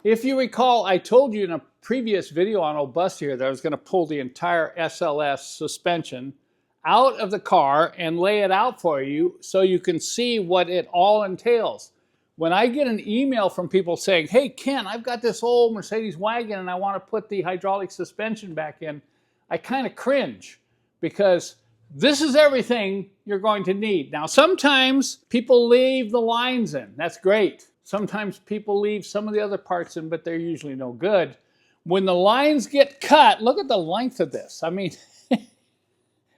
If you recall, I told you in a previous video on Old Bus here that I was going to pull the entire SLS suspension out of the car and lay it out for you so you can see what it all entails. When I get an email from people saying, hey Ken, I've got this old Mercedes wagon and I want to put the hydraulic suspension back in, I kind of cringe because this is everything you're going to need. Now sometimes people leave the lines in, that's great. Sometimes people leave some of the other parts in, but they're usually no good. When the lines get cut, look at the length of this. I mean,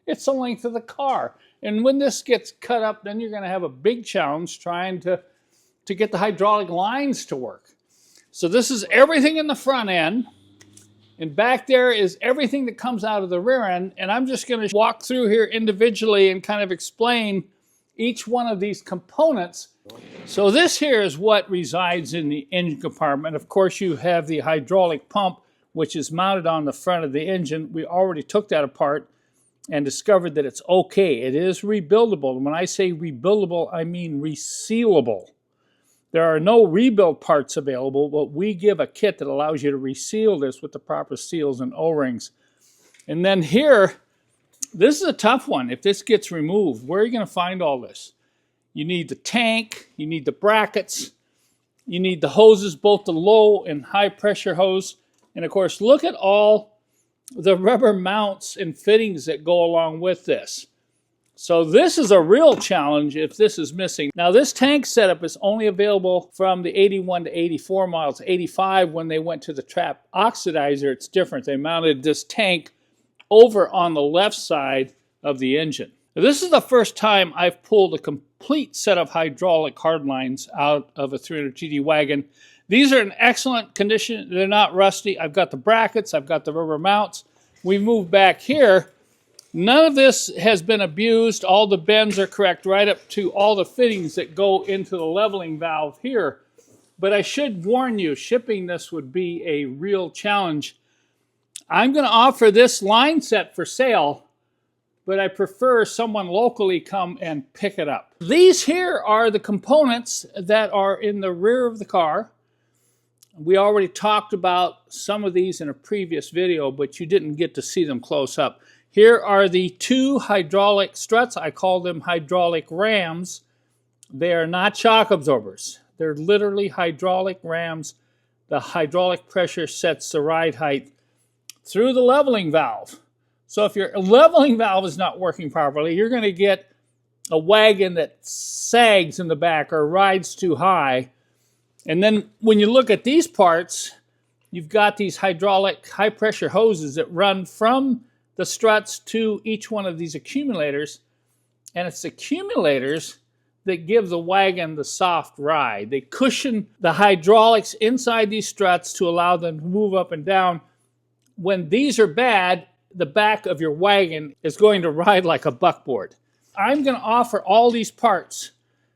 it's the length of the car. And when this gets cut up, then you're going to have a big challenge trying to get the hydraulic lines to work. So this is everything in the front end. And back there is everything that comes out of the rear end. And I'm just going to walk through here individually and kind of explain each one of these components. So this here is what resides in the engine compartment. Of course, you have the hydraulic pump, which is mounted on the front of the engine. We already took that apart and discovered that it's okay. It is rebuildable. And when I say rebuildable, I mean resealable. There are no rebuild parts available, but we give a kit that allows you to reseal this with the proper seals and O-rings. And then here, this is a tough one. If this gets removed, where are you going to find all this? You need the tank, you need the brackets, you need the hoses, both the low and high pressure hose. And of course, look at all the rubber mounts and fittings that go along with this. So this is a real challenge if this is missing. Now this tank setup is only available from the 81 to 84 models. 85, when they went to the trap oxidizer, it's different. They mounted this tank over on the left side of the engine. Now, this is the first time I've pulled a complete set of hydraulic hardlines out of a 300 GD wagon. These are in excellent condition. They're not rusty. I've got the brackets. I've got the rubber mounts. We move back here. None of this has been abused. All the bends are correct right up to all the fittings that go into the leveling valve here. But I should warn you, shipping this would be a real challenge. I'm going to offer this line set for sale, but I prefer someone locally come and pick it up. These here are the components that are in the rear of the car. We already talked about some of these in a previous video, but you didn't get to see them close up. Here are the two hydraulic struts. I call them hydraulic rams. They are not shock absorbers. They're literally hydraulic rams. The hydraulic pressure sets the ride height through the leveling valve. So if your leveling valve is not working properly, you're going to get a wagon that sags in the back or rides too high. And then when you look at these parts, you've got these hydraulic high-pressure hoses that run from the struts to each one of these accumulators. And it's accumulators that give the wagon the soft ride. They cushion the hydraulics inside these struts to allow them to move up and down. When these are bad, the back of your wagon is going to ride like a buckboard. I'm going to offer all these parts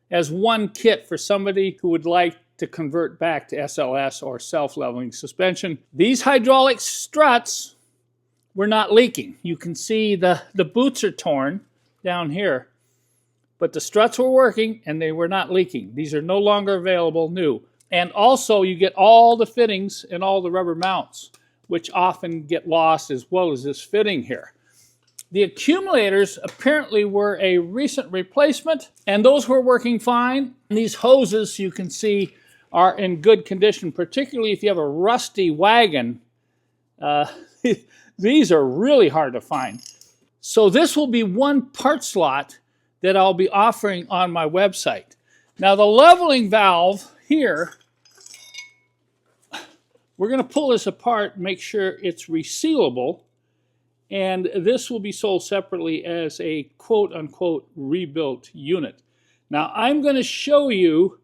as one kit for somebody who would like to convert back to SLS or self-leveling suspension. These hydraulic struts were not leaking. You can see the boots are torn down here, but the struts were working and they were not leaking. These are no longer available new. And also you get all the fittings and all the rubber mounts, which often get lost, as well as this fitting here. The accumulators apparently were a recent replacement, and those were working fine. And these hoses, you can see, are in good condition, particularly if you have a rusty wagon. These are really hard to find. So this will be one part slot that I'll be offering on my website. Now the leveling valve here, we're going to pull this apart, make sure it's resealable, and this will be sold separately as a quote-unquote rebuilt unit. Now I'm going to show you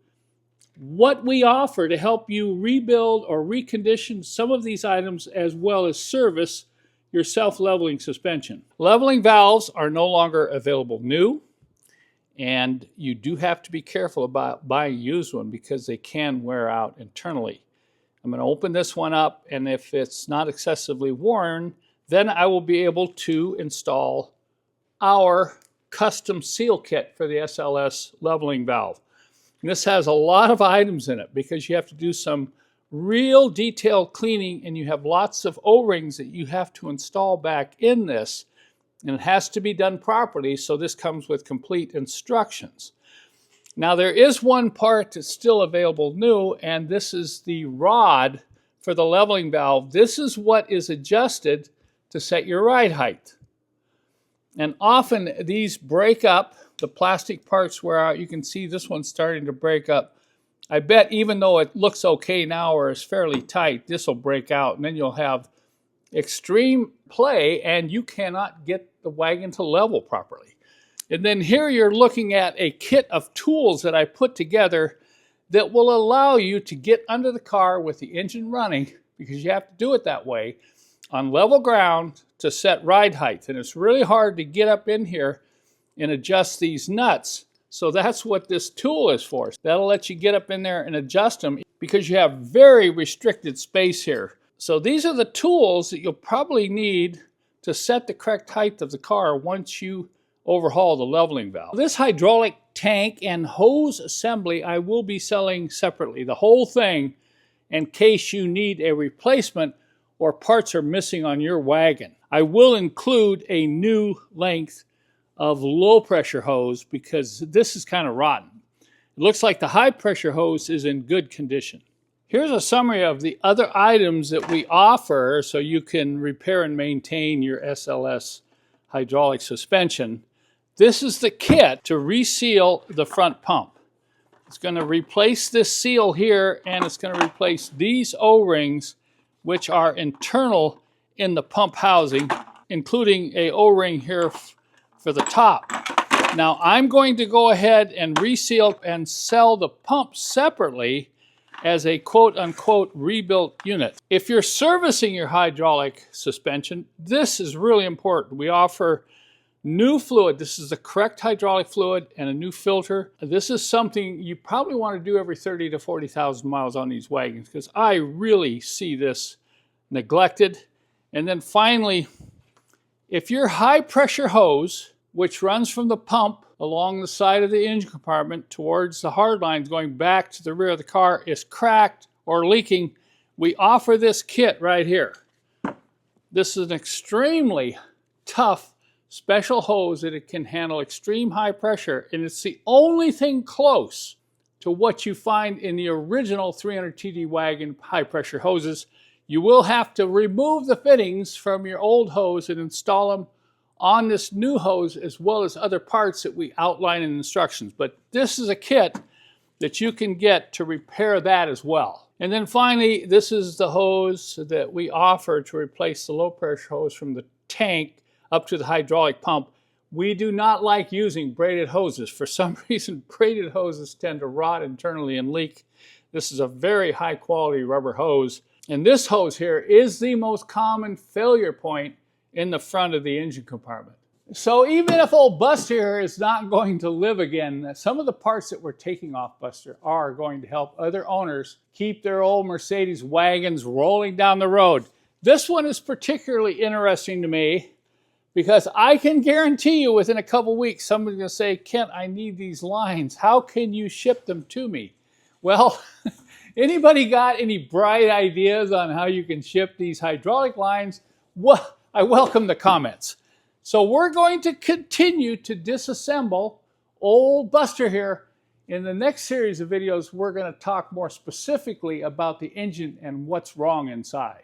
what we offer to help you rebuild or recondition some of these items, as well as service your self-leveling suspension. Leveling valves are no longer available new, and you do have to be careful about buying a used one because they can wear out internally. I'm going to open this one up, and if it's not excessively worn, then I will be able to install our custom seal kit for the SLS leveling valve. And this has a lot of items in it because you have to do some real detailed cleaning, and you have lots of O-rings that you have to install back in this, and it has to be done properly, so this comes with complete instructions. Now there is one part that's still available new, and this is the rod for the leveling valve. This is what is adjusted to set your ride height. And often these break up, the plastic parts wear out. You can see this one's starting to break up. I bet even though it looks okay now or is fairly tight, this will break out, and then you'll have extreme play and you cannot get the wagon to level properly. And then here you're looking at a kit of tools that I put together that will allow you to get under the car with the engine running, because you have to do it that way, on level ground to set ride height. And it's really hard to get up in here and adjust these nuts. So that's what this tool is for. That'll let you get up in there and adjust them, because you have very restricted space here. So these are the tools that you'll probably need to set the correct height of the car once you overhaul the leveling valve. This hydraulic tank and hose assembly I will be selling separately, the whole thing, in case you need a replacement or parts are missing on your wagon. I will include a new length of low pressure hose because this is kind of rotten. It looks like the high pressure hose is in good condition. Here's a summary of the other items that we offer so you can repair and maintain your SLS hydraulic suspension. This is the kit to reseal the front pump. It's going to replace this seal here, and it's going to replace these O-rings, which are internal in the pump housing, including a O-ring here for the top. Now I'm going to go ahead and reseal and sell the pump separately as a quote-unquote rebuilt unit. If you're servicing your hydraulic suspension, this is really important. We offer new fluid. This is the correct hydraulic fluid and a new filter. This is something you probably want to do every 30 to 40,000 miles on these wagons, because I really see this neglected. And then finally, if your high pressure hose, which runs from the pump along the side of the engine compartment towards the hard lines going back to the rear of the car, is cracked or leaking, we offer this kit right here. This is an extremely tough special hose that it can handle extreme high pressure, and it's the only thing close to what you find in the original 300 TD wagon high pressure hoses. You will have to remove the fittings from your old hose and install them on this new hose, as well as other parts that we outline in instructions. But this is a kit that you can get to repair that as well. And then finally, this is the hose that we offer to replace the low pressure hose from the tank up to the hydraulic pump. We do not like using braided hoses. For some reason, braided hoses tend to rot internally and leak. This is a very high quality rubber hose. And this hose here is the most common failure point in the front of the engine compartment. So even if old Buster here is not going to live again, some of the parts that we're taking off Buster are going to help other owners keep their old Mercedes wagons rolling down the road. This one is particularly interesting to me because I can guarantee you within a couple weeks, somebody's going to say, Kent, I need these lines. How can you ship them to me? Well, anybody got any bright ideas on how you can ship these hydraulic lines? Well, I welcome the comments. So we're going to continue to disassemble old Buster here. In the next series of videos, we're going to talk more specifically about the engine and what's wrong inside.